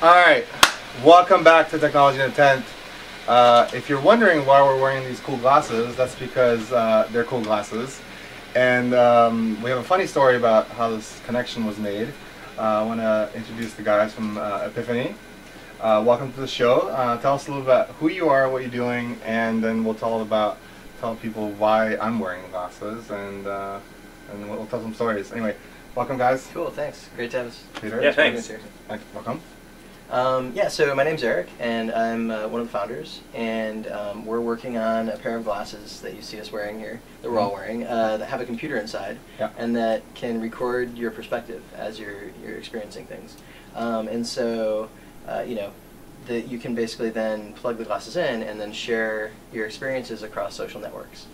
Alright, welcome back to Technology in a Tent. If you're wondering why we're wearing these cool glasses, that's because they're cool glasses. And we have a funny story about how this connection was made. I want to introduce the guys from PITME. Welcome to the show. Tell us a little about who you are, what you're doing, and then we'll tell people why I'm wearing the glasses, and we'll tell some stories. Anyway, welcome guys. Cool, thanks. Great to have us. Peter? Yeah, thanks. Welcome. Yeah, so my name's Eric, and I'm one of the founders, and we're working on a pair of glasses that you see us wearing here, that we're all wearing, that have a computer inside, and that can record your perspective as you're experiencing things. And so, you can basically then plug the glasses in and then share your experiences across social networks.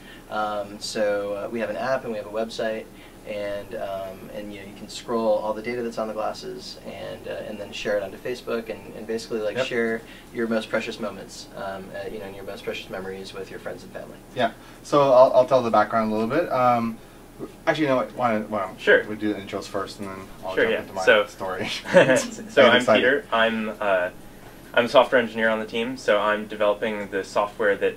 So we have an app and we have a website, and you can scroll all the data that's on the glasses and then share it onto Facebook and basically share your most precious moments, and your most precious memories with your friends and family. Yeah. So I'll tell the background a little bit. Actually, you know what? Why don't sure. we do the intros first, and then I'll sure, jump yeah. into my story. So I'm Peter. I'm a software engineer on the team. So I'm developing the software that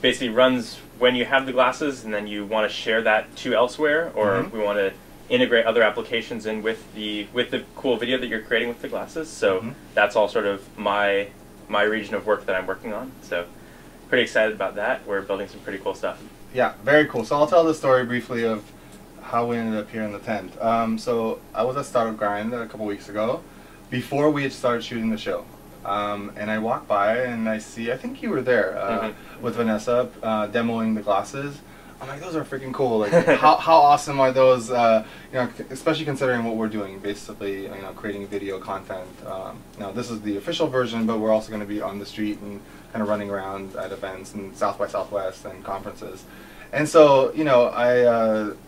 basically runs when you have the glasses, and then you want to share that to elsewhere, or we want to integrate other applications in with the cool video that you're creating with the glasses. So that's all sort of my region of work that I'm working on. So pretty excited about that. We're building some pretty cool stuff. Yeah, very cool. So I'll tell the story briefly of how we ended up here in the tent. So I was at Startup Grind a couple weeks ago, before we had started shooting the show. And I walked by and I think you were there with Vanessa demoing the glasses. I'm like, those are freaking cool. Like, how awesome are those? Especially considering what we're doing, basically, creating video content. Now, this is the official version, but we're also going to be on the street and kind of running around at events and South by Southwest and conferences. And so,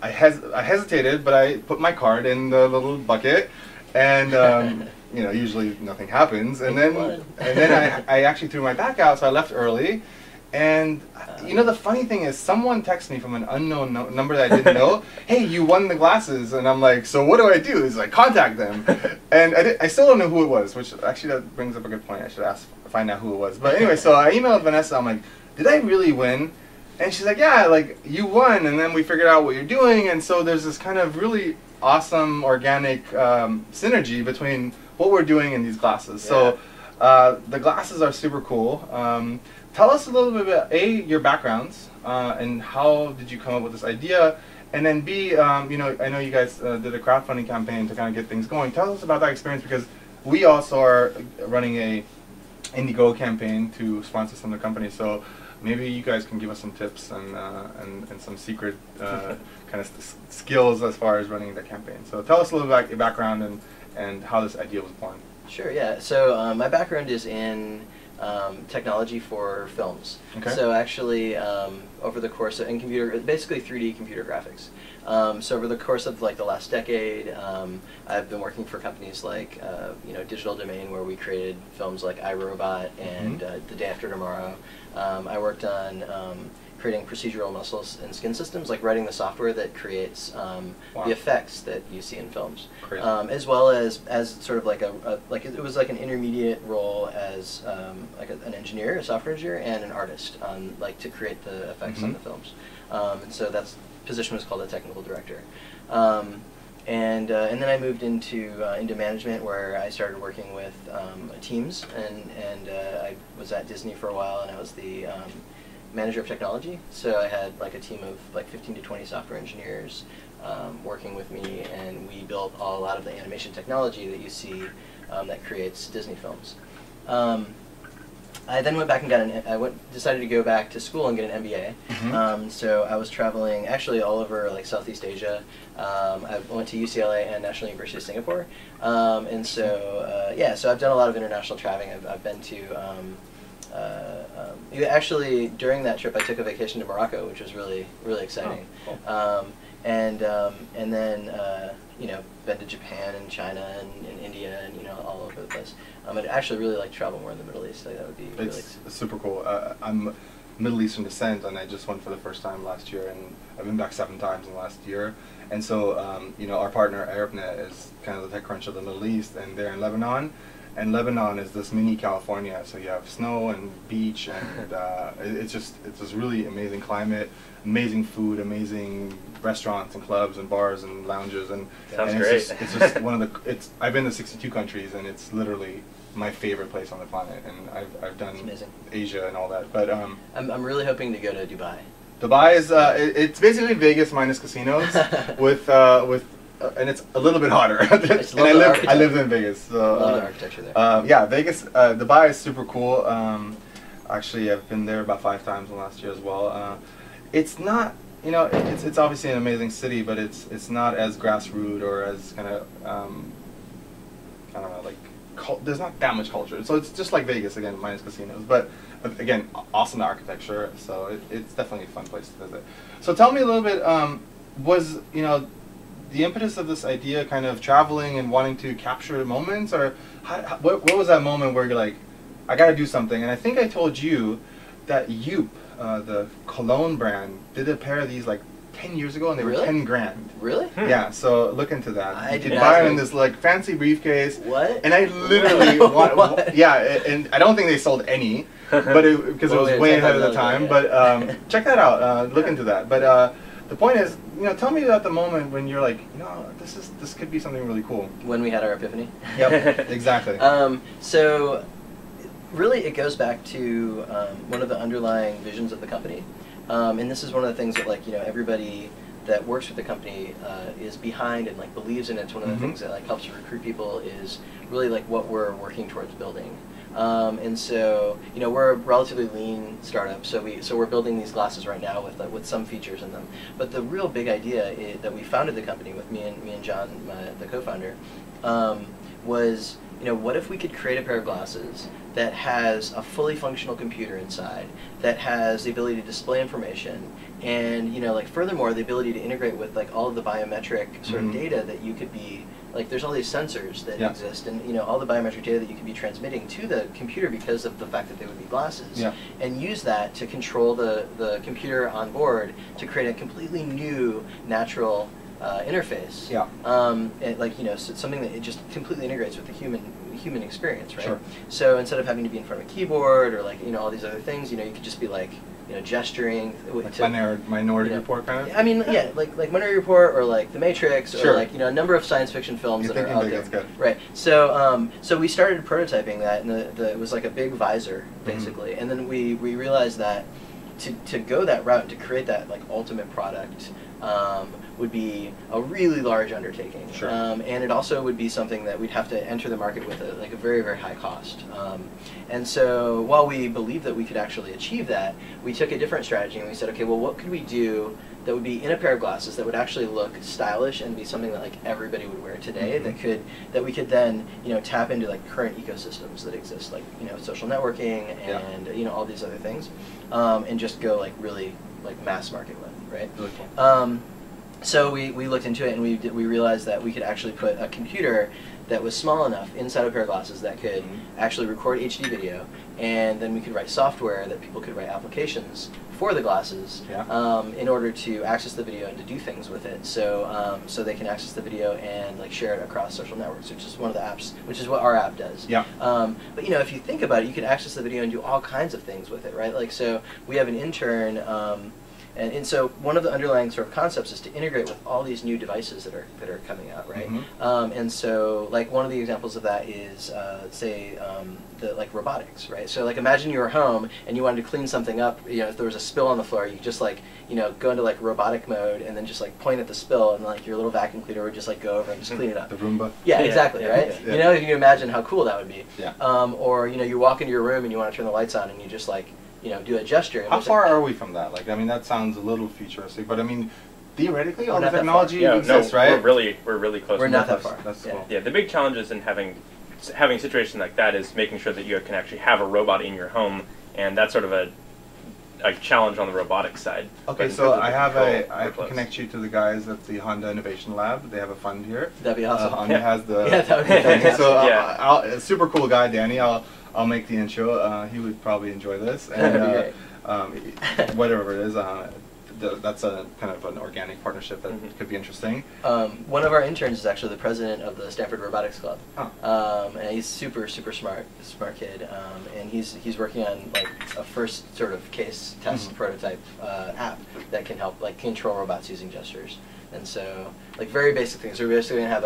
I hesitated, but I put my card in the little bucket, and usually nothing happens. And then I actually threw my back out, so I left early. And the funny thing is, someone texted me from an unknown number that I didn't know. Hey, you won the glasses, and I'm like, so what do I do? He's like, contact them. And I still don't know who it was, which actually that brings up a good point. I should find out who it was. But anyway, so I emailed Vanessa. I'm like, did I really win? And she's like, yeah, like you won. And then we figured out what you're doing, and so there's this kind of really awesome organic synergy between what we're doing in these glasses. Yeah. So the glasses are super cool. Tell us a little bit about your backgrounds and how did you come up with this idea, and then B, I know you guys did a crowdfunding campaign to kind of get things going. Tell us about that experience, because we also are running a Indiegogo campaign to sponsor some of the companies. So maybe you guys can give us some tips and some secret kind of skills as far as running the campaign. So tell us a little about your background and how this idea was born. Sure, yeah. So my background is in technology for films. Okay. So actually, over the course of basically 3D computer graphics. So over the course of the last decade, I've been working for companies like Digital Domain, where we created films like iRobot and The Day After Tomorrow. I worked on creating procedural muscles and skin systems, like writing the software that creates the effects that you see in films, as well as sort of it was like an intermediate role as an engineer, a software engineer, and an artist to create the effects on the films. And so that position was called a technical director. And then I moved into management, where I started working with teams, and I was at Disney for a while, and I was the manager of technology. So I had a team of 15 to 20 software engineers working with me, and we built a lot of the animation technology that you see that creates Disney films. I then went back and decided to go back to school and get an MBA. So I was traveling actually all over Southeast Asia. I went to UCLA and National University of Singapore, and so so I've done a lot of international traveling. I've been to actually, during that trip, I took a vacation to Morocco, which was really exciting. Oh, cool. And then been to Japan and China and India and all over the place. I'd actually really like to travel more in the Middle East. That would be really super cool. I'm Middle Eastern descent, and I just went for the first time last year, and I've been back 7 times in the last year. And so our partner Erick is kind of the TechCrunch of the Middle East, and they're in Lebanon. and Lebanon is this mini California. So you have snow and beach, and it's this really amazing climate, amazing food, amazing restaurants and clubs and bars and lounges, and sounds and great. It's just one of the. I've been to 62 countries, and it's literally my favorite place on the planet, and I've done Asia and all that. But I'm really hoping to go to Dubai. Dubai is it's basically Vegas minus casinos with and it's a little bit hotter. And I lived in Vegas. So, love the architecture there. Yeah, Vegas, Dubai is super cool. Actually, I've been there about 5 times in the last year as well. It's not, you know, it's obviously an amazing city, but it's not as grassroots or as kind of I don't know, like there's not that much culture. So it's just like Vegas again, minus casinos. But again, awesome architecture. So it's definitely a fun place to visit. So tell me a little bit. Was the impetus of this idea kind of traveling and wanting to capture moments, or what was that moment where you're like, I got to do something? And I think I told you that Youp, the cologne brand, did a pair of these like 10 years ago, and they were 10 grand. Really? Yeah, so look into that. You could not buy them in this like fancy briefcase. What? And I literally yeah, and I don't think they sold any, but because it was way ahead of the time. Yeah. But check that out. Look into that. But the point is, tell me about the moment when you're like, this could be something really cool. When we had our epiphany. Yep, exactly. So really it goes back to one of the underlying visions of the company. And this is one of the things that everybody that works with the company is behind and believes in. It's one of the things that helps to recruit people is really what we're working towards building. And so we're a relatively lean startup, so we're building these glasses right now with some features in them. But the real big idea that we founded the company with me and John, the co-founder, was what if we could create a pair of glasses that has a fully functional computer inside, that has the ability to display information, and furthermore the ability to integrate with all of the biometric sort of data that you could be there's all these sensors that exist, and all the biometric data that you could be transmitting to the computer because of the fact that they would be glasses, and use that to control the computer on board to create a completely new natural interface. And so something that it just completely integrates with the human experience, right? Sure. So instead of having to be in front of a keyboard or all these other things, you could just be gesturing. Minority Report kind of? I mean, yeah, like Minority Report or The Matrix or a number of science fiction films that are out there. Good. Right. So so we started prototyping that, and it was like a big visor basically, and then we realized that to go that route and to create that ultimate product would be a really large undertaking. Sure. And it also would be something that we'd have to enter the market with a very, very high cost. And so while we believed that we could actually achieve that, we took a different strategy and we said, okay, well, what could we do that would be in a pair of glasses that would actually look stylish and be something that everybody would wear today, that we could then tap into current ecosystems that exist, social networking and all these other things, and just go really mass market with, right? Really cool. So we looked into it, and we realized that we could actually put a computer that was small enough inside a pair of glasses that could actually record HD video, and then we could write software that people could write applications for the glasses in order to access the video and to do things with it. So so they can access the video and share it across social networks, which is one of the apps, which is what our app does. Yeah. But if you think about it, you can access the video and do all kinds of things with it, right? So we have an intern. And so one of the underlying sort of concepts is to integrate with all these new devices that are coming out, right? And so one of the examples of that is say the robotics, right? So imagine you were home and you wanted to clean something up. If there was a spill on the floor, you could just go into robotic mode and then just point at the spill, and your little vacuum cleaner would just go over and just clean it up. The Roomba. Yeah, exactly, right? Yeah. You can imagine how cool that would be. Yeah. Or you walk into your room and you want to turn the lights on and you just do a gesture. How far are we from that? I mean, that sounds a little futuristic, but I mean, theoretically, all the technology exists, right? We're really close. We're not that far. That's cool. Yeah, the big challenges in having a situation like that is making sure that you can actually have a robot in your home, and that's sort of a challenge on the robotics side. Okay, so I can connect you to the guys at the Honda Innovation Lab. They have a fund here. That'd be awesome. Honda has the that would be fantastic. So a super cool guy, Danny. I'll make the intro. He would probably enjoy this, and whatever it is. that's a kind of an organic partnership that could be interesting. One of our interns is actually the president of the Stanford Robotics Club, and he's super smart kid, and he's working on like a first sort of case test prototype app that can help like control robots using gestures. And so, like very basic things. We're basically gonna have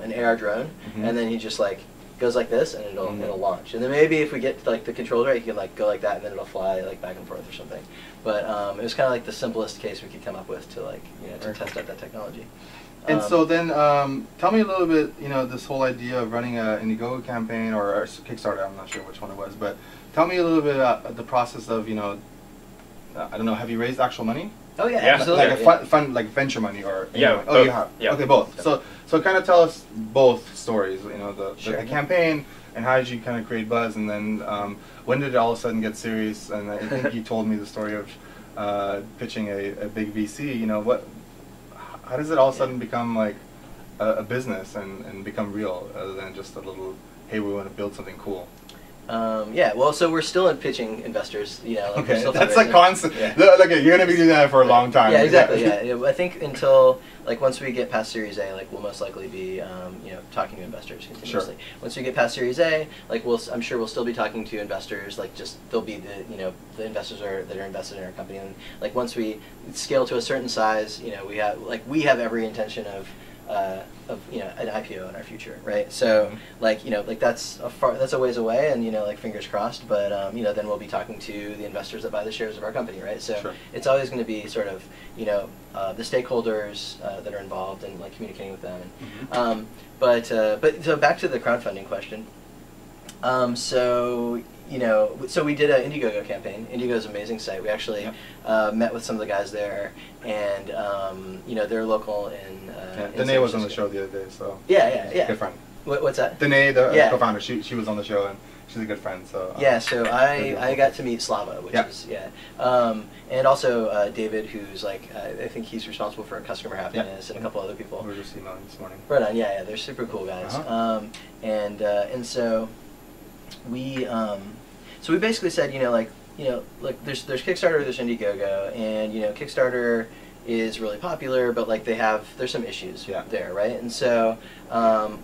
an AR drone, and then he just like goes like this, and it'll launch. And then maybe if we get like the controls right, you can like go like that, and then it'll fly like back and forth or something. But it was kind of like the simplest case we could come up with to like to test out that technology. And so then, tell me a little bit, this whole idea of running an Indiegogo campaign or a Kickstarter. I'm not sure which one it was, but tell me a little bit about the process of I don't know. Have you raised actual money? Oh yeah, absolutely. Like a fund, like venture money or yeah. Oh, you have. Yeah. Okay, both. So kind of tell us both stories. The campaign and how did you kind of create buzz, and then when did it all of a sudden get serious? And I think you told me the story of pitching a big VC. How does it all of a sudden become like a business and become real, other than just a little, hey, we want to build something cool? Yeah, well, so we're still in pitching investors, Okay, that's like constant. Yeah. Like, you're going to be doing that for a long time. Yeah, exactly, yeah. I think until, like, once we get past Series A, like, we'll most likely be, talking to investors continuously. Sure. Once we get past Series A, like, I'm sure we'll still be talking to investors, like, just, they'll be the investors that are invested in our company. And, like, once we scale to a certain size, we have every intention of an IPO in our future, right? So like that's a ways away, and like fingers crossed, but then we'll be talking to the investors that buy the shares of our company, right? So it's always going to be sort of the stakeholders that are involved and like communicating with them. But so back to the crowdfunding question. So we did an Indiegogo campaign. Indiegogo is an amazing site. We actually met with some of the guys there, and they're local in Danae was on the show the other day, so yeah. Good friend. What's that? Danae, the co-founder, she was on the show, and she's a good friend. So so I got to meet Slava, which is and also David, who's like I think he's responsible for customer happiness and a couple other people. We were just emailing this morning. Right on, yeah, they're super cool guys. And so we basically said, there's Kickstarter, there's Indiegogo, and Kickstarter is really popular, but like there's some issues there, right? And so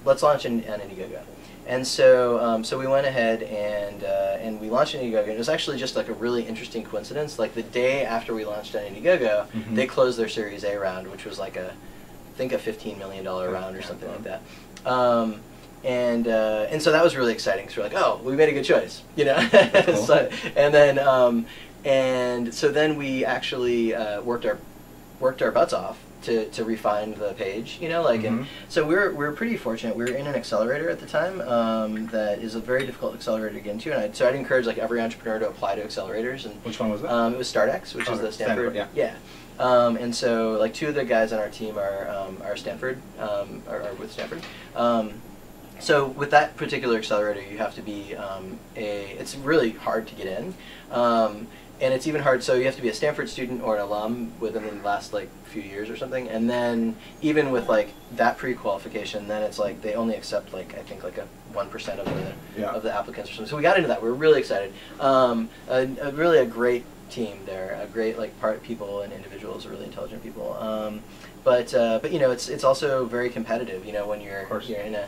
let's launch an Indiegogo. And so we went ahead and we launched an Indiegogo. And it was actually just like a really interesting coincidence. Like the day after we launched an Indiegogo, they closed their Series A round, which was like I think a $15 million round or something like that. And so that was really exciting because we're like, oh, we made a good choice, Cool. So then we actually worked our butts off to refine the page, and so we're pretty fortunate. We were in an accelerator at the time that is a very difficult accelerator to get into, and I'd encourage like every entrepreneur to apply to accelerators. And which one was it? It was StartX, which is the Stanford. And so like two of the guys on our team are Stanford, are with Stanford. So with that particular accelerator, you have to be it's really hard to get in. And it's even hard, so you have to be a Stanford student or an alum within the last like few years or something. And then even with like that pre-qualification, then it's like they only accept like I think like a 1% of the applicants or something. So we got into that. We were really excited. Really a great team there, a great like people and individuals, really intelligent people. But it's also very competitive. When you're in a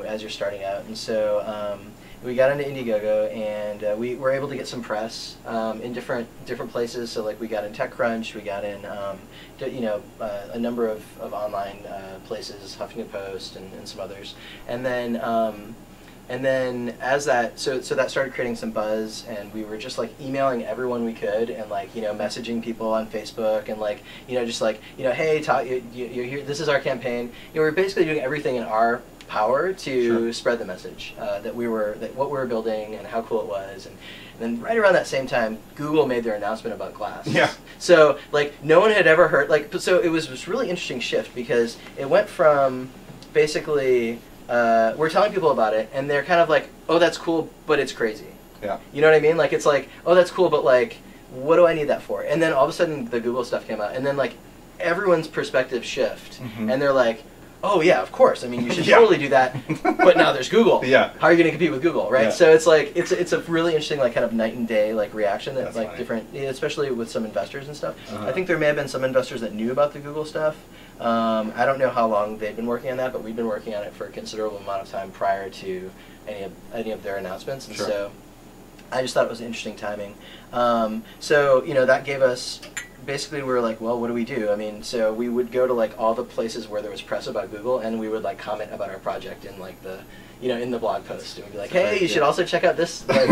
as you're starting out, and so. We got into Indiegogo, and we were able to get some press in different places. So like we got in TechCrunch, we got in a number of online places, Huffington Post and some others. And then as that so that started creating some buzz, and we were just like emailing everyone we could, and like messaging people on Facebook, and like just like hey, you're here. This is our campaign. We're basically doing everything in our power to spread the message that what we were building and how cool it was. And then right around that same time, Google made their announcement about Glass. Yeah. So like no one had ever heard so it was this really interesting shift, because it went from basically we're telling people about it, and they're kind of like, oh, that's cool, but it's crazy. Yeah. You know what I mean? Like it's like, oh, that's cool, but like what do I need that for? And then all of a sudden the Google stuff came out, and then like everyone's perspective shift, and they're like, oh yeah, of course. I mean, you should totally do that. But now there's Google. Yeah. How are you going to compete with Google, right? Yeah. So it's like it's a really interesting like kind of night and day like reaction that That's like funny. different, especially with some investors and stuff. I think there may have been some investors that knew about the Google stuff. I don't know how long they've been working on that, but we've been working on it for a considerable amount of time prior to any of their announcements, and so I just thought it was interesting timing. So that gave us. Basically, we were like, well, what do we do? I mean, so we would go to like all the places where there was press about Google, and we would like comment about our project in like the, in the blog post, and we'd be like, hey, you should also check out this, like,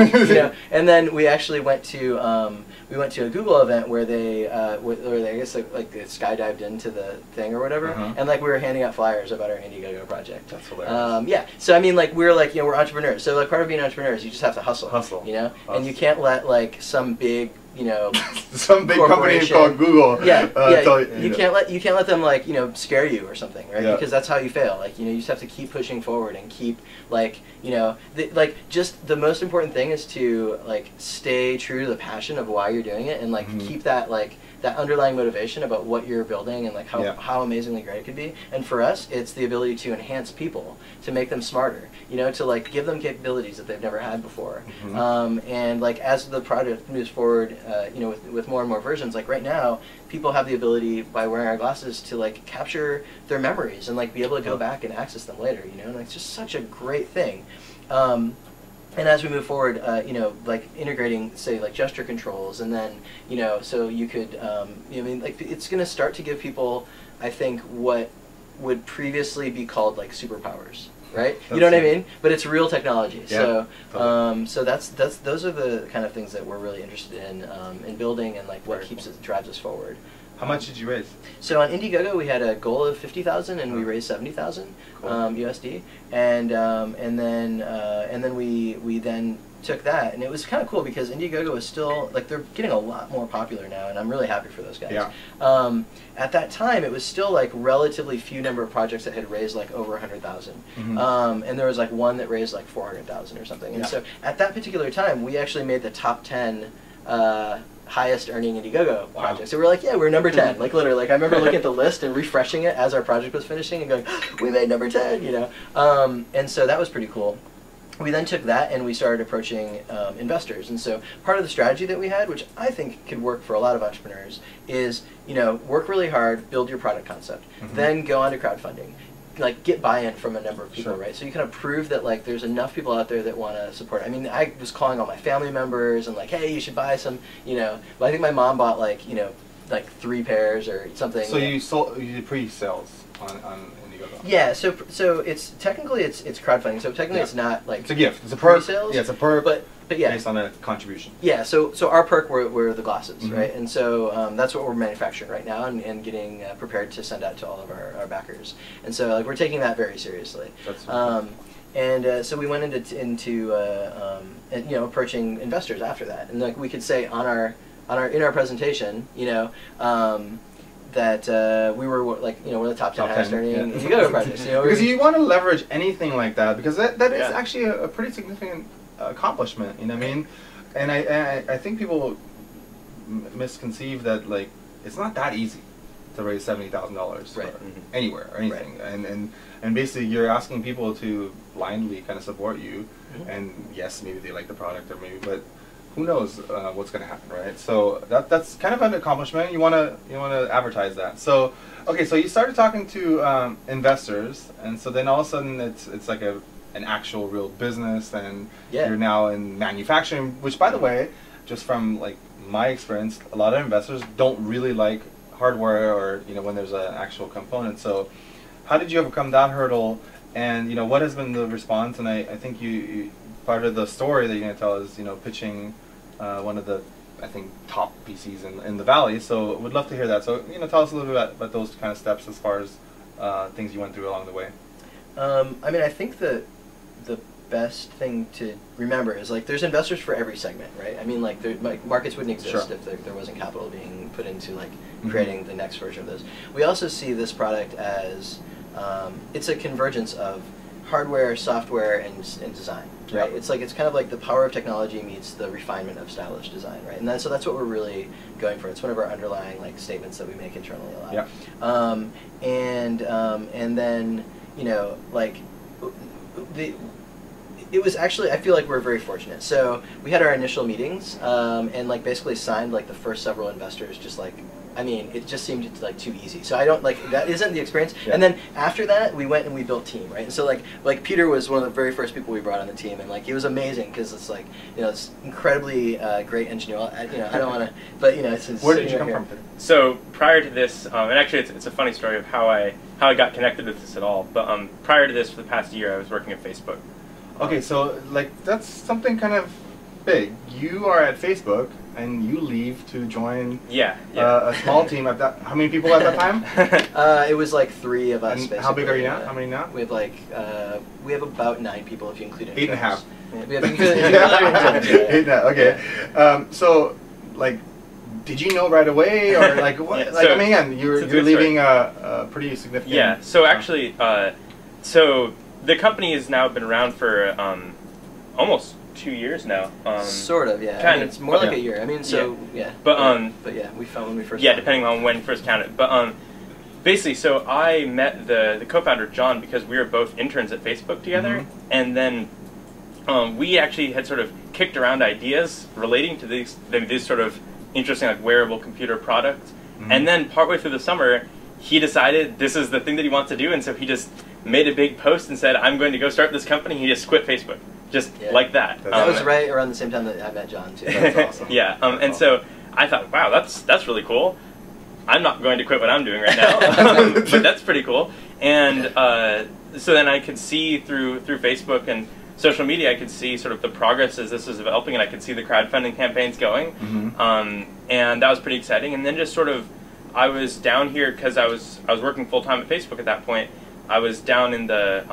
And then we actually went to a Google event where they I guess like they skydived into the thing or whatever, and like we were handing out flyers about our Indiegogo project. That's hilarious. Yeah. So I mean, like we're like we're entrepreneurs. So like part of being entrepreneurs, you just have to hustle. Hustle. And you can't let like some big some big company called Google. You can't let them like scare you or something, right? Because that's how you fail. Like you just have to keep pushing forward and keep like just the most important thing is to like stay true to the passion of why you're doing it and like keep that like that underlying motivation about what you're building and like how amazingly great it could be. And for us, it's the ability to enhance people, to make them smarter, to like give them capabilities that they've never had before. And like as the project moves forward, with more and more versions, like right now, people have the ability by wearing our glasses to like capture their memories and like be able to go back and access them later. And it's just such a great thing. And as we move forward, like integrating, say, like gesture controls, and then, so you could, like it's going to start to give people, I think, what would previously be called like superpowers, right? You know what I mean? But it's real technology. Yeah, so, so those are the kind of things that we're really interested in building and like what drives us forward. How much did you raise? So on Indiegogo, we had a goal of 50,000, and we raised 70,000 USD, and then we then took that, and it was kind of cool because Indiegogo is still like they're getting a lot more popular now, and I'm really happy for those guys. Yeah. At that time, it was still like relatively few number of projects that had raised like over 100,000, and there was like one that raised like 400,000 or something. And so at that particular time, we actually made the top 10. Highest earning Indiegogo project. So we're like, yeah, we're number 10. Like literally, like I remember looking at the list and refreshing it as our project was finishing and going, we made number 10, And so that was pretty cool. We then took that and we started approaching investors. And so part of the strategy that we had, which I think could work for a lot of entrepreneurs, is work really hard, build your product concept, then go on to crowdfunding. Like get buy-in from a number of people, right? So you kind of prove that like there's enough people out there that want to support. I mean, I was calling all my family members and like, hey, you should buy some, But I think my mom bought like, like 3 pairs or something. So you did pre-sales on Indiegogo. Yeah. So it's technically it's crowdfunding. So technically it's not like it's a gift. It's a perk. Pre-sales. Yeah, it's a perk. But yeah, based on a contribution. Yeah, so our perk were the glasses, right? And so that's what we're manufacturing right now and getting prepared to send out to all of our backers. And so like we're taking that very seriously. That's so we went into approaching investors after that, and like we could say in our presentation, that we were like one of the top 10 highest earning Indiegogo projects. Because you want to leverage anything like that because that is actually a pretty significant accomplishment, what I mean? And I think people misconceive that like it's not that easy to raise $70,000 anywhere or anything, and basically you're asking people to blindly kind of support you, and yes, maybe they like the product or maybe, but who knows what's going to happen, right? So that's kind of an accomplishment. You want to advertise that. So okay, so you started talking to investors, and so then all of a sudden it's like an actual real business, and you're now in manufacturing, which by the way, just from like my experience, a lot of investors don't really like hardware or when there's an actual component. So how did you overcome that hurdle, and what has been the response? And I think you part of the story that you're going to tell is pitching one of the top PCs in the valley. So would love to hear that. So tell us a little bit about those kind of steps as far as things you went through along the way. I mean, I think the best thing to remember is like there's investors for every segment, right? I mean, like markets wouldn't exist if there wasn't capital being put into like creating the next version of those. We also see this product as it's a convergence of hardware, software, and design, right? It's kind of like the power of technology meets the refinement of stylish design, right? And so that's what we're really going for. It's one of our underlying like statements that we make internally a lot. And then like it was actually, I feel like we're very fortunate. So we had our initial meetings and like basically signed like the first several investors just like, I mean, it just seemed like too easy. So I don't like, that isn't the experience. And then after that, we went and we built team, right? And so like Peter was one of the very first people we brought on the team, and like he was amazing because it's like, it's incredibly great engineer. I don't want to, but it's where did you come from? So prior to this, and actually it's a funny story of how I got connected with this at all. But prior to this, for the past year, I was working at Facebook. Okay, so like that's something kind of big. You are at Facebook and you leave to join a small team at that. How many people at that time? It was like 3 of us. And how big are you now? How many now? We have like we have about 9 people if you include interns. 8.5. Yeah, we have interns. Okay. So like, did you know right away, or like what? Like, I mean, again, you're leaving a pretty significant. Yeah. So actually, so the company has now been around for almost 2 years now. Sort of, yeah. Kind I mean, it's more like a year. I mean, so yeah. But yeah, we found when we first. Yeah, depending on when you first counted. But basically, so I met the co-founder John because we were both interns at Facebook together, and then we actually had sort of kicked around ideas relating to these sort of interesting like wearable computer products, and then partway through the summer, he decided this is the thing that he wants to do, and so he just made a big post and said, "I'm going to go start this company." He just quit Facebook. Just like that. That was right around the same time that I met John too. That's awesome. Yeah, and so I thought, wow, that's really cool. I'm not going to quit what I'm doing right now, but that's pretty cool. And so then I could see through Facebook and social media, I could see sort of the progress as this was developing, and I could see the crowdfunding campaigns going, and that was pretty exciting. And then just sort of, I was down here because I was working full time at Facebook at that point. I was down in the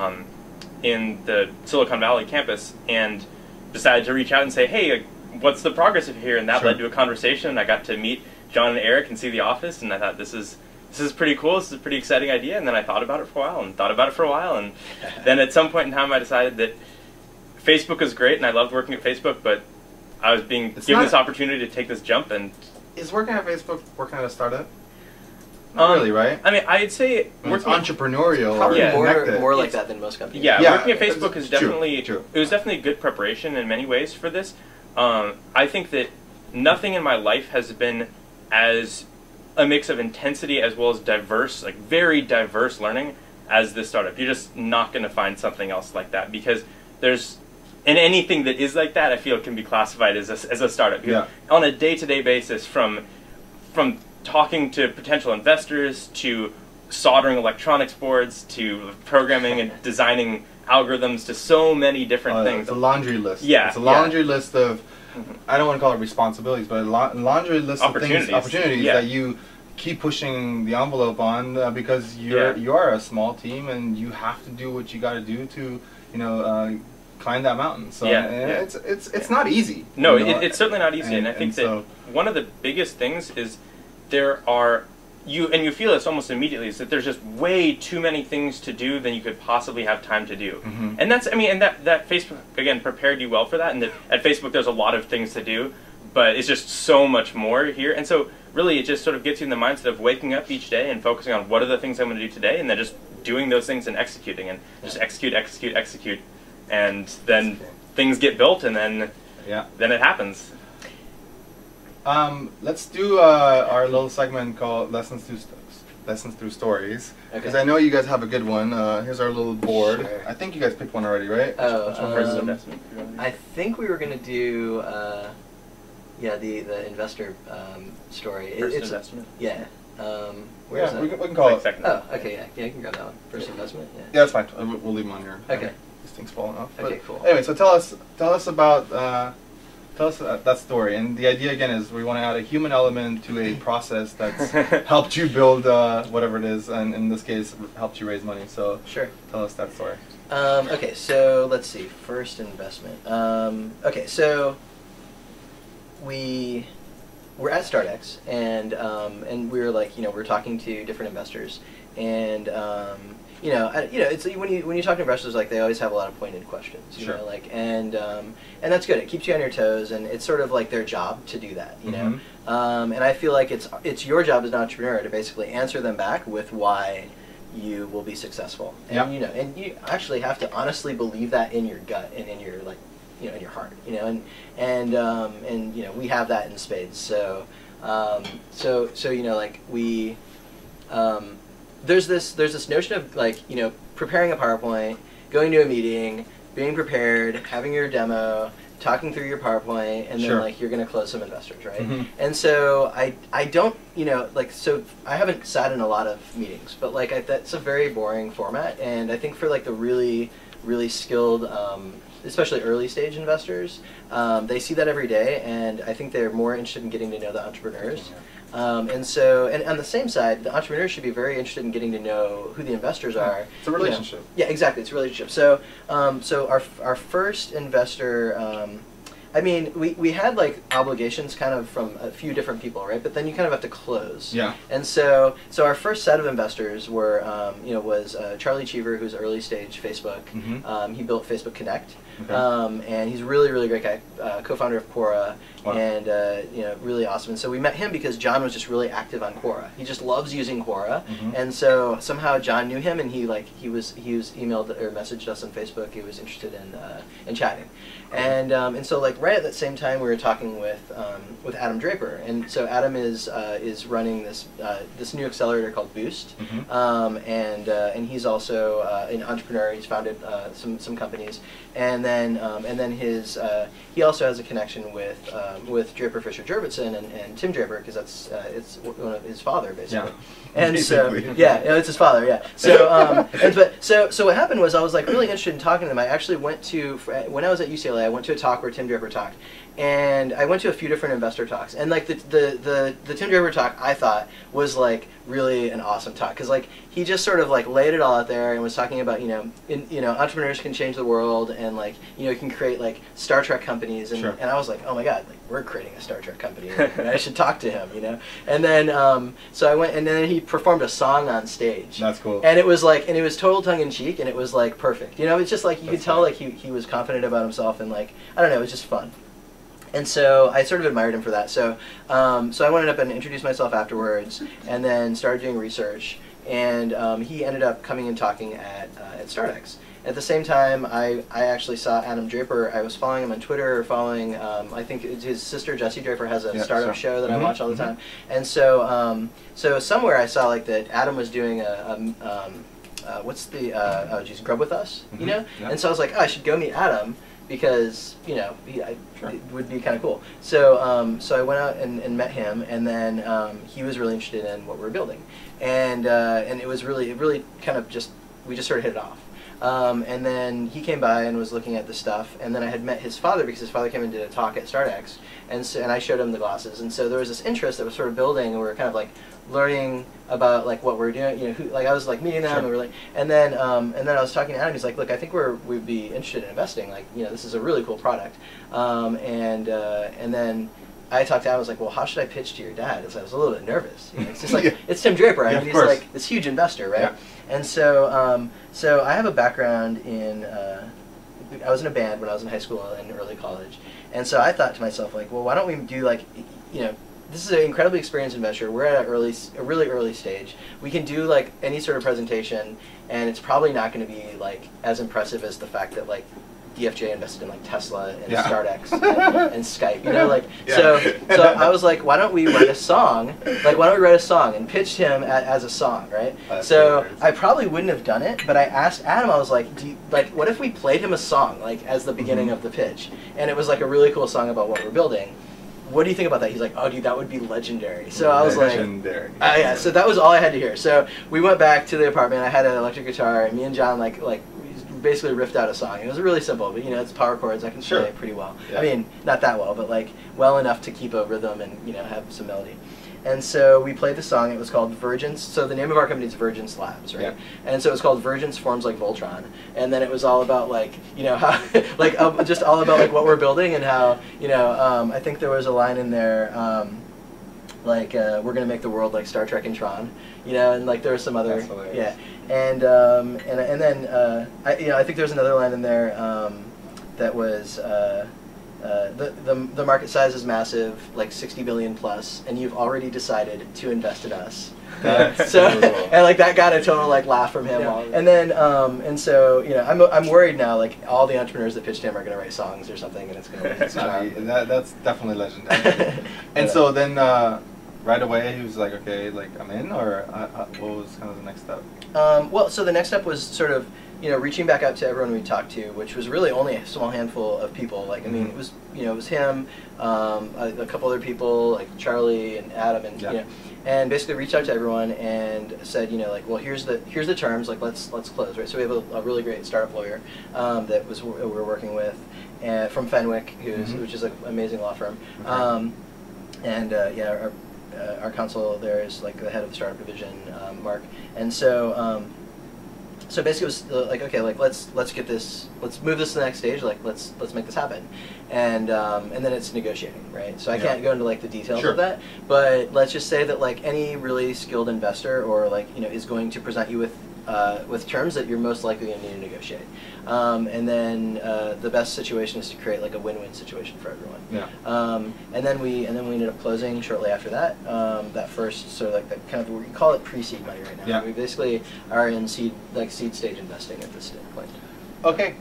Silicon Valley campus and decided to reach out and say, hey, what's the progress of here? And that led to a conversation, and I got to meet John and Eric and see the office, and I thought, this is pretty cool, this is a pretty exciting idea. And then I thought about it for a while, and then at some point in time I decided that Facebook was great and I loved working at Facebook, but I was being given this opportunity to take this jump. And is working at Facebook working at a startup? Not really, right? I mean, I'd say it's entrepreneurial. More like that than most companies. Yeah, working at Facebook is definitely it was definitely good preparation in many ways for this. I think that nothing in my life has been as a mix of intensity as well as diverse, like very diverse learning as this startup. You're just not going to find something else like that, because there's, and anything that is like that, I feel can be classified as a startup. Yeah. On a day-to-day basis, from talking to potential investors, to soldering electronics boards, to programming and designing algorithms, to so many different things. It's a laundry list. Yeah. It's a laundry list of, I don't want to call it responsibilities, but a laundry list of opportunities that you keep pushing the envelope on because you are a small team and you have to do what you got to do to, climb that mountain. So it's not easy. No, it's certainly not easy. And I think that one of the biggest things is you feel this almost immediately, is that there's just way too many things to do than you could possibly have time to do. And that's, that Facebook, again, prepared you well for that, and that at Facebook there's a lot of things to do, but it's just so much more here. And so really it just sort of gets you in the mindset of waking up each day and focusing on what are the things I'm going to do today, and then just doing those things and executing, and just execute, and then things get built, and then it happens. Let's do our little segment called Lessons Through Stories, because I know you guys have a good one. Here's our little board. Sure. I think you guys picked one already, right? Oh, investment. I think we were going to do the investor story. First investment. Yeah. We can call it. Second. Oh, okay, yeah, you can grab that one. First investment. Yeah, that's fine. We'll leave them on here. Okay. These things falling off. Okay, cool. Anyway, so tell us about. Tell us that story. And the idea, again, is we want to add a human element to a process that's helped you build whatever it is, and in this case, helped you raise money. So sure. Tell us that story. Okay, so let's see. First investment. Okay, so we're at StartX, and we were like, we're talking to different investors, and it's when you talk to investors, like they always have a lot of pointed questions, you know, like and that's good. It keeps you on your toes, and it's sort of like their job to do that, you know. And I feel like it's your job as an entrepreneur to basically answer them back with why you will be successful, and and you actually have to honestly believe that in your gut and in your in your heart, and we have that in spades. So like we there's this notion of like preparing a PowerPoint, going to a meeting, being prepared, having your demo, talking through your PowerPoint, and then like you're going to close some investors, right? And so I don't so I haven't sat in a lot of meetings, but like that's a very boring format, and I think for like the really skilled especially early stage investors, they see that every day, and I think they're more interested in getting to know the entrepreneurs. And so, and on the same side, the entrepreneurs should be very interested in getting to know who the investors are. It's a relationship. Yeah, exactly. It's a relationship. So, so our first investor, I mean, we had like obligations kind of from a few different people, right? But then you kind of have to close. Yeah. And so our first set of investors were, was Charlie Cheever, who's early stage Facebook. He built Facebook Connect. And he's a really great guy, co-founder of Quora, and really awesome. And so we met him because John was just really active on Quora. He just loves using Quora, and so somehow John knew him, and he was emailed or messaged us on Facebook. He was interested in chatting, and so like right at that same time we were talking with Adam Draper, and so Adam is running this new accelerator called Boost, and he's also an entrepreneur. He's founded some companies. And then he also has a connection with Draper Fisher Jurvetson and Tim Draper, because it's one of his father basically. And basically. So it's his father. Yeah. So so what happened was I was like really interested in talking to them. I actually went to when I was at UCLA. I went to a talk where Tim Draper talked. And I went to a few different investor talks, and like the Tim Draper talk I thought was really an awesome talk, because like he just sort of like laid it all out there and was talking about entrepreneurs can change the world, and like you can create like Star Trek companies, and and I was like, oh my god, like we're creating a Star Trek company, and I should talk to him, and then so I went, and then he performed a song on stage. That's cool. And it was total tongue in cheek, and it was like perfect, it's just like you could tell like he was confident about himself, and like I don't know, it was just fun. And so I sort of admired him for that. So so I went up and introduced myself afterwards, and then started doing research. And he ended up coming and talking at StartX. At the same time, I actually saw Adam Draper. I was following him on Twitter, I think his sister Jessie Draper has a startup show that I watch all the time. And so so somewhere I saw like that Adam was doing what's the Grub With Us, And so I was like, oh, I should go meet Adam, because it would be kind of cool. So so I went out and met him, and then he was really interested in what we were building, and it was really kind of we just sort of hit it off. And then he came by and was looking at the stuff, and then I had met his father, because his father came and did a talk at StartX, and I showed him the glasses, and so there was this interest that was sort of building, and we were kind of like learning about like what we're doing, I was like meeting them, and we were like, and then I was talking to Adam. He's like, look, I think we'd be interested in investing. Like, this is a really cool product. And then I talked to Adam. I was like, well, how should I pitch to your dad? I was a little bit nervous. It's just like it's Tim Draper. I mean, he's like this huge investor, right? Yeah. And so so I have a background in. I was in a band when I was in high school and early college, and so I thought to myself like, well, why don't we do like, this is an incredibly experienced investor. We're at a really early stage. We can do like any sort of presentation, and it's probably not going to be like as impressive as the fact that like DFJ invested in like Tesla and StartX and Skype. So I was like, why don't we write a song? Like, why don't we write a song and pitched him as a song, right? So I probably wouldn't have done it, but I asked Adam. I was like, what if we played him a song like as the beginning of the pitch, and it was like a really cool song about what we're building. What do you think about that? He's like, oh, dude, that would be legendary. So I was like, yeah. So that was all I had to hear. So we went back to the apartment. I had an electric guitar, and me and John like basically riffed out a song. It was really simple, but it's power chords. I can play it pretty well. Yeah. I mean, not that well, but like well enough to keep a rhythm and have some melody. And so we played the song. It was called Vergence. So the name of our company is Vergence Labs, right? Yeah. And so it was called Vergence Forms Like Voltron. And then it was all about like, how, like just all about like what we're building, and how, I think there was a line in there, we're gonna make the world like Star Trek and Tron, and like there was some other, And then I think there's another line in there that was. The market size is massive, like 60 billion plus, and you've already decided to invest in us. So and like that got a total like laugh from him. Yeah. And then and so I'm worried now, like all the entrepreneurs that pitched him are going to write songs or something, and it's going to lose its charm. That's definitely legendary. And so then right away he was like, okay, like I'm in, or what was kind of the next step? Well, so the next step was sort of reaching back out to everyone we talked to, which was really only a small handful of people. Like, I mean, it was it was him, a couple other people like Charlie and Adam, and and basically reached out to everyone and said, like, well, here's the terms, like let's close, right? So we have a really great startup lawyer that we're working with, from Fenwick, which is an amazing law firm, our counsel there is like the head of the startup division, Mark, and so. So basically, it was like, okay, like let's get this, let's move this to the next stage, like let's make this happen, and then it's negotiating, right? So I can't go into like the details of that, but let's just say that like any really skilled investor or like is going to present you with terms that you're most likely going to need to negotiate, and then the best situation is to create like a win-win situation for everyone. And then we ended up closing shortly after that. That first, so like that kind of, we call it pre-seed money right now. We basically are in seed stage investing at this point. Okay,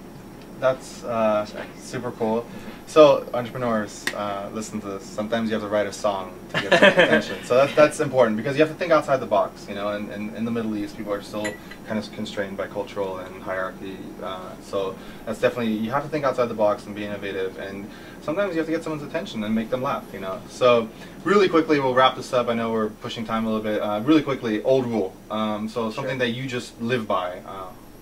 that's super cool. So entrepreneurs, listen to this. Sometimes you have to write a song to get some attention. So that's important, because you have to think outside the box. And in the Middle East, people are still kind of constrained by cultural and hierarchy. So that's definitely, you have to think outside the box and be innovative. And sometimes you have to get someone's attention and make them laugh. So really quickly, we'll wrap this up. I know we're pushing time a little bit. Really quickly, old rule. So something that you just live by.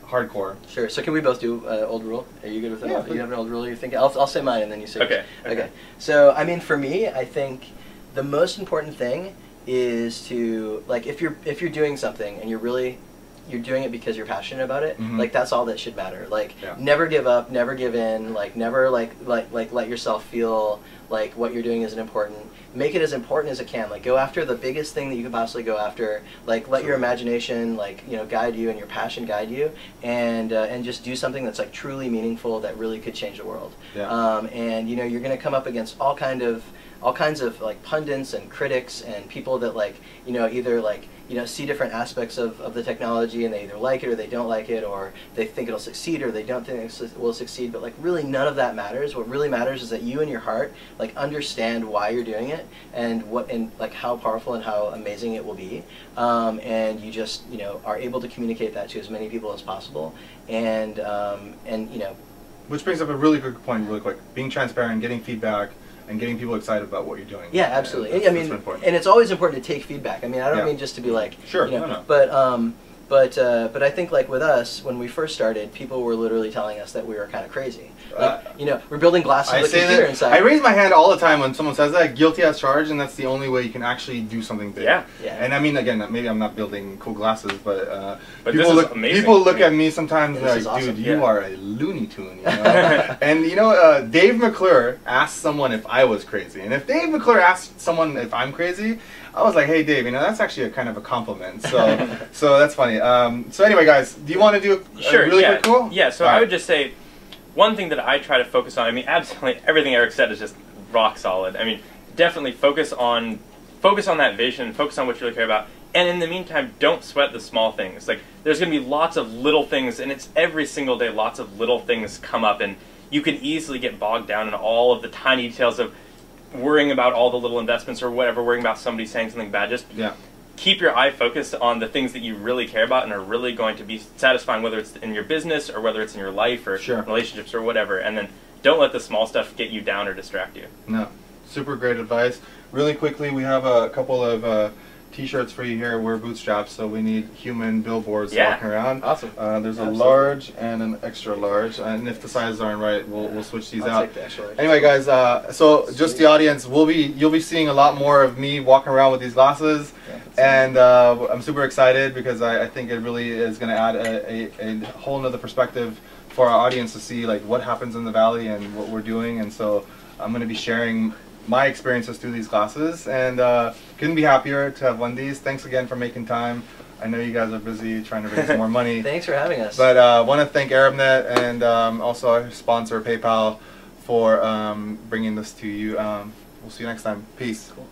Hardcore. Sure. So can we both do old rule? Are you good with it? You have an old rule you're thinking? I'll say mine and then you say yours. Okay. So I mean, for me, I think the most important thing is to, like, if you're doing something and you're doing it because you're passionate about it, like that's all that should matter. Like never give up, never give in, like never like let yourself feel like what you're doing isn't important. Make it as important as it can. Like go after the biggest thing that you can possibly go after. Like let your imagination guide you and your passion guide you, and just do something that's like truly meaningful that really could change the world. And you're going to come up against all kinds of like pundits and critics and people that either see different aspects of the technology, and they either like it or they don't like it, or they think it'll succeed or they don't think it will succeed. But like really none of that matters. What really matters is that you in your heart like understand why you're doing it and like how powerful and how amazing it will be, and you just are able to communicate that to as many people as possible, and which brings up a really good point really quick. Being transparent, getting feedback, and getting people excited about what you're doing. Yeah, absolutely. I mean, and it's always important to take feedback. I mean, I don't mean just to be like, but I think like with us, when we first started, people were literally telling us that we were kind of crazy. Like, we're building glasses with a computer inside. I raise my hand all the time when someone says that, guilty as charged, and that's the only way you can actually do something big. And I mean, again, maybe I'm not building cool glasses, but people look at me sometimes and they're like, awesome. Dude, you are a Looney Tune. And Dave McClure asked someone if I was crazy, and if Dave McClure asked someone if I'm crazy, I was like, hey Dave, that's actually a kind of a compliment. So so that's funny. So anyway, guys, do you want to do a really quick cool? Yeah. So I would just say, one thing that I try to focus on, I mean, absolutely everything Eric said is just rock solid. I mean, definitely focus on that vision, focus on what you really care about, and in the meantime, don't sweat the small things. Like, there's going to be lots of little things, and it's every single day, lots of little things come up, and you can easily get bogged down in all of the tiny details of worrying about all the little investments or whatever, worrying about somebody saying something bad. Just keep your eye focused on the things that you really care about and are really going to be satisfying, whether it's in your business or whether it's in your life or relationships or whatever. And then don't let the small stuff get you down or distract you. No, super great advice. Really quickly, we have a couple of T-shirts for you here. We're bootstraps, so we need human billboards walking around. Awesome. There's a large and an extra large, and if the sizes aren't right, we'll switch these out. Take the extra large. Anyway, guys, so just the audience, you'll be seeing a lot more of me walking around with these glasses, and I'm super excited because I think it really is going to add a whole nother perspective for our audience to see like what happens in the Valley and what we're doing, and so I'm going to be sharing my experiences through these glasses, and couldn't be happier to have one of these. Thanks again for making time. I know you guys are busy trying to raise some more money. Thanks for having us. But I want to thank ArabNet and also our sponsor PayPal for bringing this to you. We'll see you next time. Peace. Cool.